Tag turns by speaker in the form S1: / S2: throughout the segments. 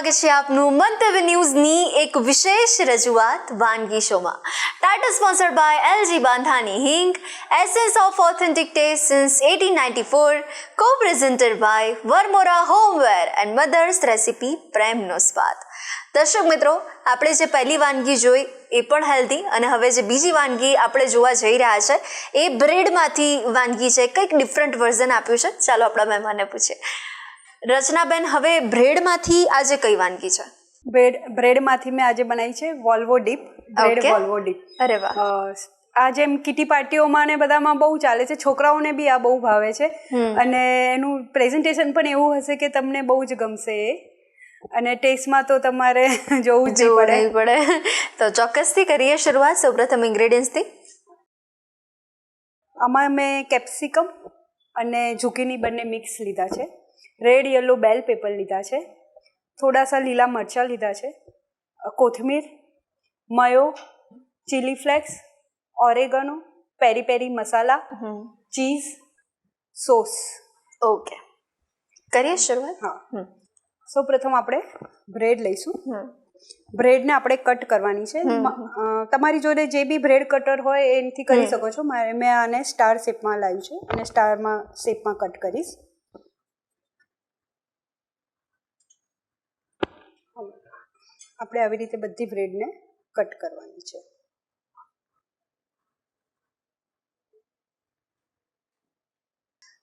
S1: સ્વાગત છે આપનું મંતવ્ય ન્યૂઝની એક વિશેષ રજૂઆત વાનગી શોમાં. Title sponsored by LG Bandhani hing, essence of authentic taste since 1894, co-presented by Varmora homeware and mother's recipe પ્રેમનો સ્વાદ. દર્શક મિત્રો, આપણે જે પહેલી વાનગી જોઈ એ પણ હેલ્ધી, અને હવે જે બીજી વાનગી આપણે જોવા જઈ રહ્યા છે એ બ્રેડમાંથી વાનગી છે. કંઈક ડિફરન્ટ વર્ઝન આપ્યું છે. ચાલો આપણા મહેમાનને પૂછીએ. રચનાબેન, હવે બ્રેડમાંથી આજે કઈ વાનગી છે?
S2: બ્રેડમાંથી મેં આજે બનાવી છે વોલ્વો ડીપ. બ્રેડ વોલ્વો ડીપ.
S1: અરે વાહ.
S2: આ જેમ કિટી પાર્ટીઓમાં ને બધામાં બહુ ચાલે છે, છોકરાઓને બી આ બહુ ભાવે છે, અને એનું પ્રેઝન્ટેશન પણ એવું હશે કે તમને બહુ જ ગમશે એ, અને ટેસ્ટમાં તો તમારે જોવું જ પડે.
S1: તો ચોક્કસથી કરીએ શરૂઆત. સૌપ્રથમ ઇન્ગ્રેડિયન્ટ્સથી.
S2: આમાં મેં કેપ્સિકમ અને ઝુકીની બંને મિક્સ લીધા છે, રેડ યલો બેલ પેપર લીધા છે, થોડા સા લીલા મરચાં લીધા છે, કોથમીર, મયો, ચીલી ફ્લેક્સ, ઓરેગનો, પેરી પેરી મસાલા, ચીઝ, સોસ.
S1: ઓકે, કરીએ શરૂઆત.
S2: હા, સૌ પ્રથમ આપણે બ્રેડ લઈશું. બ્રેડને આપણે કટ કરવાની છે. તમારી જોડે જે બી બ્રેડ કટર હોય એનાથી કરી શકો છો. મેં આને સ્ટાર શેપમાં લાવ્યું છે અને સ્ટારમાં શેપમાં કટ કરીશ. આપણે આવી રીતે બધી બ્રેડને કટ કરવાની છે.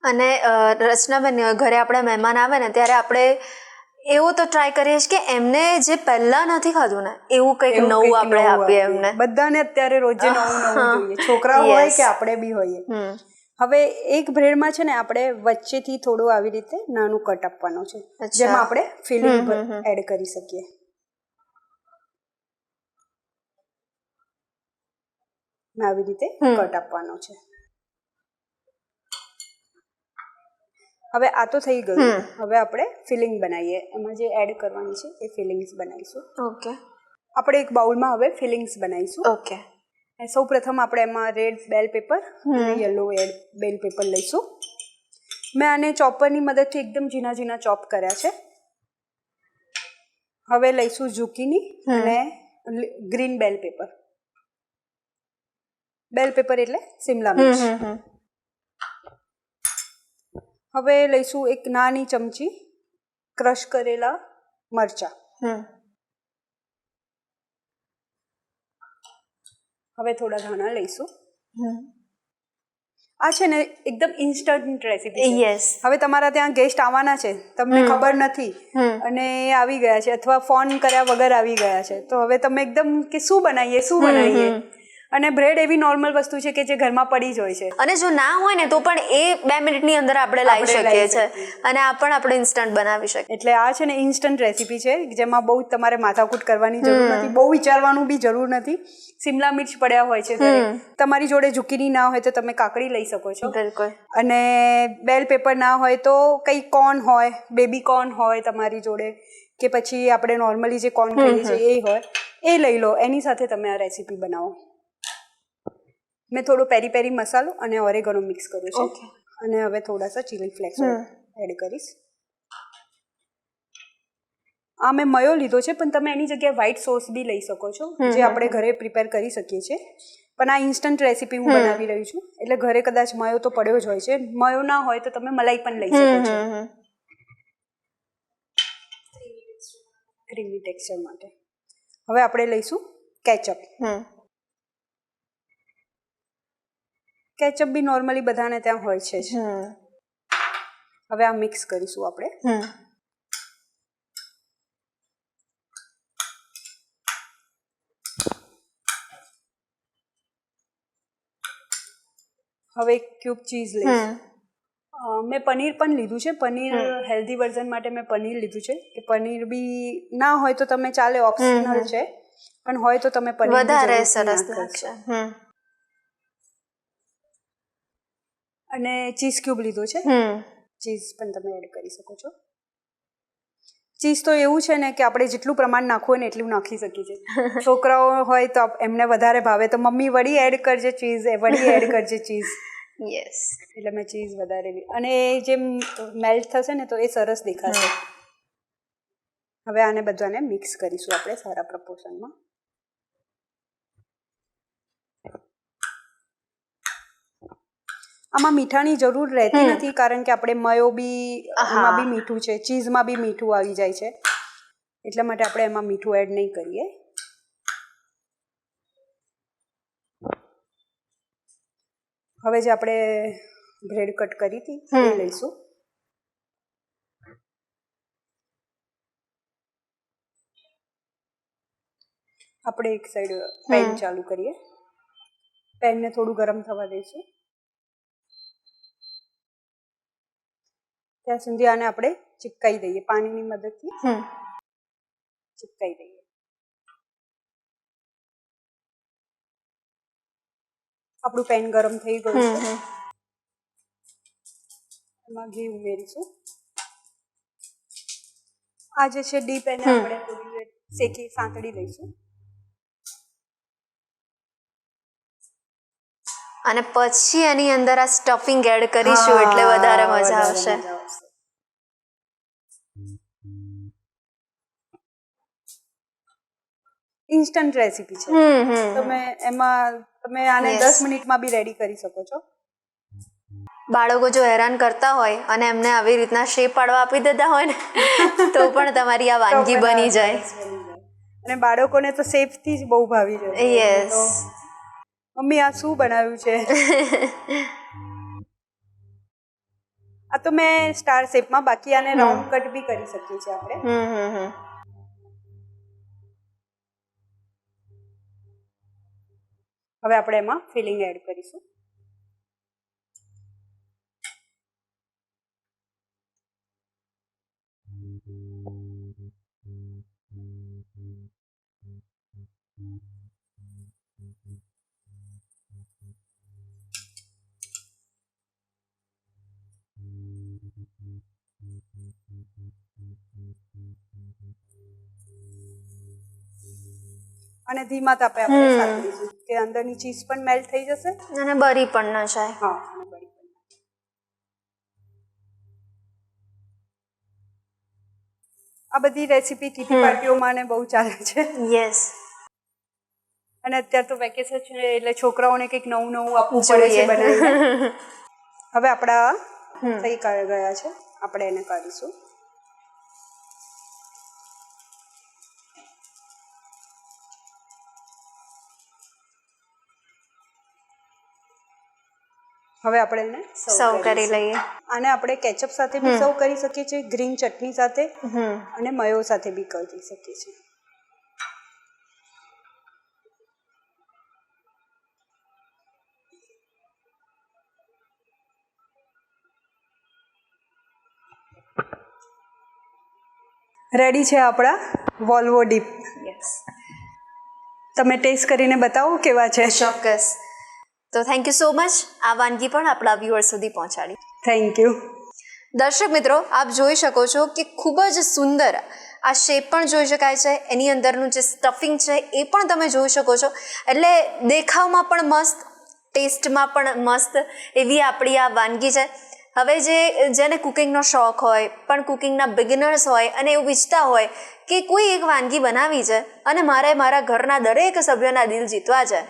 S1: અને રચનાબેન, ઘરે આપણા મહેમાન આવે ને ત્યારે આપણે એવું તો ટ્રાય કરીએ કે એમને જે પહેલા નથી ખાધું ને એવું કંઈક નવું આપણે આપીએ એમને.
S2: બધાને અત્યારે રોજે નવું જોઈએ, છોકરાઓ હોય કે આપણે બી હોઈએ. હવે એક બ્રેડમાં છે ને આપણે વચ્ચેથી થોડું આવી રીતે નાનું કટ આપવાનું છે, જેમાં આપણે ફિલિંગ એડ કરી શકીએ. આવી રીતે કટ આપવાનો છે. હવે આ તો થઈ ગયું. હવે આપણે ફિલિંગ બનાવીએ. એમાં જે એડ કરવાની છે એ ફિલિંગ્સ બનાવીશું.
S1: ઓકે.
S2: આપણે એક બાઉલમાં હવે ફિલિંગ્સ બનાવીશું.
S1: ઓકે.
S2: સૌ પ્રથમ આપણે એમાં રેડ બેલ પેપર અને યલો બેલ પેપર લઈશું. મેં આને ચોપરની મદદથી એકદમ ઝીણા ઝીણા ચોપ કર્યા છે. હવે લઈશું ઝુકીની અને ગ્રીન બેલ પેપર. બેલ પેપર એટલે શિમલા મિર્ચ. હવે લઈશું એક નાની ચમચી ક્રશ કરેલા મરચા. હવે થોડા ધાણા લઈશું. આ છે ને એકદમ ઇન્સ્ટન્ટ રેસીપી છે. હવે તમારા ત્યાં ગેસ્ટ આવવાના છે, તમને ખબર નથી અને આવી ગયા છે, અથવા ફોન કર્યા વગર આવી ગયા છે, તો હવે તમે એકદમ કે શું બનાવીએ. અને બ્રેડ એવી નોર્મલ વસ્તુ છે કે જે ઘરમાં પડી જ હોય છે,
S1: અને જો ના હોય ને તો પણ એ 2 મિનિટની અંદર આપણે લાવી શકીએ છીએ, અને આ પણ આપણે ઇન્સ્ટન્ટ બનાવી શકીએ.
S2: એટલે આ છે ને ઇન્સ્ટન્ટ રેસીપી છે, જેમાં બહુ તમારે માથાકૂટ કરવાની જરૂર નથી, બહુ વિચારવાનું બી જરૂર નથી. શિમલા મિર્ચ પડ્યા હોય છે, તમારી જોડે ઝુકીની ના હોય તો તમે કાકડી લઈ શકો છો.
S1: બિલકુલ.
S2: અને બેલ પેપર ના હોય તો કઈ કોર્ન હોય, બેબી કોર્ન હોય તમારી જોડે, કે પછી આપણે નોર્મલી જે કોર્ન ખાઈએ છીએ એ હોય, એ લઈ લો. એની સાથે તમે આ રેસીપી બનાવો. મેં થોડો પેરી પેરી મસાલો અને ઓરેગનો મિક્સ કર્યો છે, અને હવે થોડા સા ચીલી ફ્લેક્સ એડ કરીશ. આ મેં મયો લીધો છે, પણ તમે એની જગ્યાએ વ્હાઈટ સોસ બી લઈ શકો છો, જે આપણે ઘરે પ્રિપેર કરી શકીએ છીએ. પણ આ ઇન્સ્ટન્ટ રેસીપી હું બનાવી રહી છું, એટલે ઘરે કદાચ મયો તો પડ્યો જ હોય છે. મયો ના હોય તો તમે મલાઈ પણ લઈ શકો છો ક્રીમી ટેક્સચર માટે. હવે આપણે લઈશું કેચઅપ. કેચઅપ બી નોર્મલી બધાને ત્યાં હોય છે જ. હવે આ મિક્સ કરીશું આપણે. હવે એક ક્યુબ ચીઝ લઈશું. મેં પનીર પણ લીધું છે. પનીર હેલ્ધી વર્ઝન માટે મેં પનીર લીધું છે. કે પનીર બી ના હોય તો તમે ચાલે, ઓપ્શનલ છે, પણ હોય તો તમે પનીર
S1: વધારે સરસ લાગશે.
S2: અને ચીઝ ક્યુબ લીધો છે, ચીઝ પણ તમે એડ કરી શકો છો. ચીઝ તો એવું છે ને કે આપણે જેટલું પ્રમાણ નાખવું હોય ને એટલું નાખી શકીએ છીએ. છોકરાઓ હોય તો એમને વધારે ભાવે તો મમ્મી વળી એડ કરજે ચીઝ, ચીઝ.
S1: યસ.
S2: એટલે મેં ચીઝ વધારે, અને જેમ મેલ્ટ થશે ને તો એ સરસ દેખાશે. હવે આને બધાને મિક્સ કરીશું આપણે સારા પ્રપોર્શનમાં. આમાં મીઠાની જરૂર રહેતી નથી કારણ કે આપણે મયો બી એમાં બી મીઠું છે, ચીઝમાં બી મીઠું આવી જાય છે, એટલા માટે આપણે એમાં મીઠું એડ નહીં કરીએ. હવે જે આપણે બ્રેડ કટ કરી હતી એ લઈશું. આપણે એક સાઈડ પેન ચાલુ કરીએ. પેનને થોડું ગરમ થવા દઈશું. ત્યાં સુધી આને આપણે ચિપકાઈ દઈએ, પાણીની મદદથી ચિપકાઈ દઈએ. આપણું પેન ગરમ થઈ ગયું છે. એમાં ઘી ઉમેરીશું. આ જે છે ડીપ એને આપણે થોડી શેકી સાંતળી લઈશું.
S1: અને પછી એની અંદર આ સ્ટફિંગ એડ કરીશું એટલે વધારે મજા આવશે.
S2: ઇન્સ્ટન્ટ રેસીપી છે. તમે આને 10 મિનિટમાં બી રેડી કરી શકો છો.
S1: બાળકો જો હેરાન કરતા હોય અને એમને આવી રીતના શેપ પાડવા આપી દેતા હોય ને તો પણ તમારી આ વાનગી બની જાય.
S2: અને બાળકોને તો શેપથી જ બહુ ભાવી જાય.
S1: યસ,
S2: મમ્મી આ શું બનાવ્યું છે? આ તો મેં સ્ટાર શેપમાં, બાકી આને રાઉન્ડ કટ બી કરી શકીએ છીએ આપણે. હવે આપણે એમાં ફિલિંગ એડ કરીશું. અને ધીમા તાપે આપણે સાંતળીશું કે અંદરની ચીઝ પણ મેલ્ટ થઈ જશે
S1: અને બરી પણ ન જાય.
S2: હા, અને બળી પણ. આ બધી રેસીપી કીટી પાર્ટીઓમાં ને બહુ ચાલે છે.
S1: યસ,
S2: અને અત્યારે તો વેકેશન છે એટલે છોકરાઓને કંઈક નવું નવું આપવું પડે છે બનાવીને. હવે આપણા થઈ ગયા છે, આપણે એને કાઢીશું. હવે આપણે એને
S1: સર્વ કરી લઈએ.
S2: આને આપણે કેચઅપ સાથે બી સર્વ કરી શકીએ છીએ, ગ્રીન ચટણી સાથે અને મયો સાથે બી કરી શકીએ છીએ. રેડી છે આપણા વોલ્વો ડીપ.
S1: યસ,
S2: તમે ટેસ્ટ કરીને બતાવો કેવા છે.
S1: ચોક્કસ. તો થેન્ક યુ સો મચ આ વાનગી પણ આપણા વ્યુઅર્સ સુધી પહોંચાડી.
S2: Thank you.
S1: દર્શક મિત્રો, આપ જોઈ શકો છો કે ખૂબ જ સુંદર આ શેપ પણ જોઈ શકાય છે, એની અંદરનું જે સ્ટફિંગ છે એ પણ તમે જોઈ શકો છો. એટલે દેખાવમાં પણ મસ્ત, ટેસ્ટમાં પણ મસ્ત એવી આપણી આ વાનગી છે. હવે જેને કુકિંગનો શોખ હોય, પણ કુકિંગના બિગિનર્સ હોય અને એવું ઈચ્છતા હોય કે કોઈ એક વાનગી બનાવી છે અને મારે મારા ઘરના દરેક સભ્યોના દિલ જીતવા છે,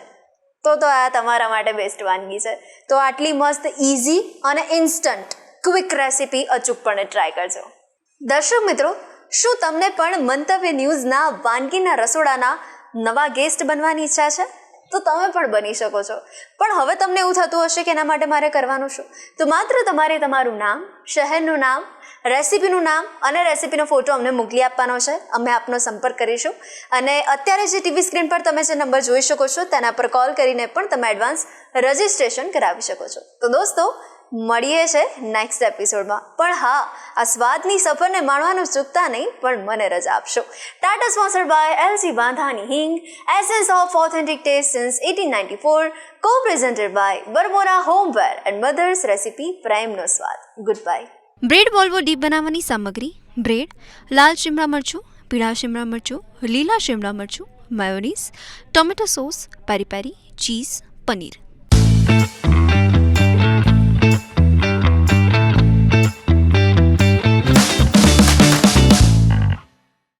S1: તો આ તમારા માટે બેસ્ટ વાનગી છે. તો આટલી મસ્ત ઇઝી અને ઇન્સ્ટન્ટ ક્વિક રેસીપી અચૂકપણે ટ્રાય કરજો. દર્શક મિત્રો, શું તમને પણ મંતવ્ય ન્યૂઝના વાનગીના રસોડાના નવા ગેસ્ટ બનવાની ઈચ્છા છે? તો તમે પણ બની શકો છો. પણ હવે તમને એવું થતું હશે કે એના માટે મારે કરવાનું શું? તો માત્ર તમારે તમારું નામ, શહેરનું નામ, રેસીપીનું નામ અને રેસીપીનો ફોટો અમને મોકલી આપવાનો છે. અમે આપનો સંપર્ક કરીશું અને અત્યારે જે ટીવી સ્ક્રીન પર તમે જે નંબર જોઈ શકો છો તેના પર કોલ કરીને પણ તમે એડવાન્સ રજિસ્ટ્રેશન કરાવી શકો છો. તો દોસ્તો, મળીએ છે નેક્સ્ટ એપિસોડમાં. પણ હા, આ સ્વાદની સફરને માણવાનું ચૂકતા નહીં, પણ મને રજા આપશો. ટાટા sponsored by LG Bandhani hing, essence of authentic taste since 1894, co-presented by Varmora homeware and mother's recipe, પ્રેમનો સ્વાદ. Goodbye.
S3: બ્રેડ વોલ્વો ડીપ બનાવવાની સામગ્રી: બ્રેડ, લાલ શિમલા મરચું, પીળા શિમલા મરચું, લીલા શિમલા મરચું, માયોનીઝ, ટોમેટો સોસ, પેરી પેરી, ચીઝ, પનીર.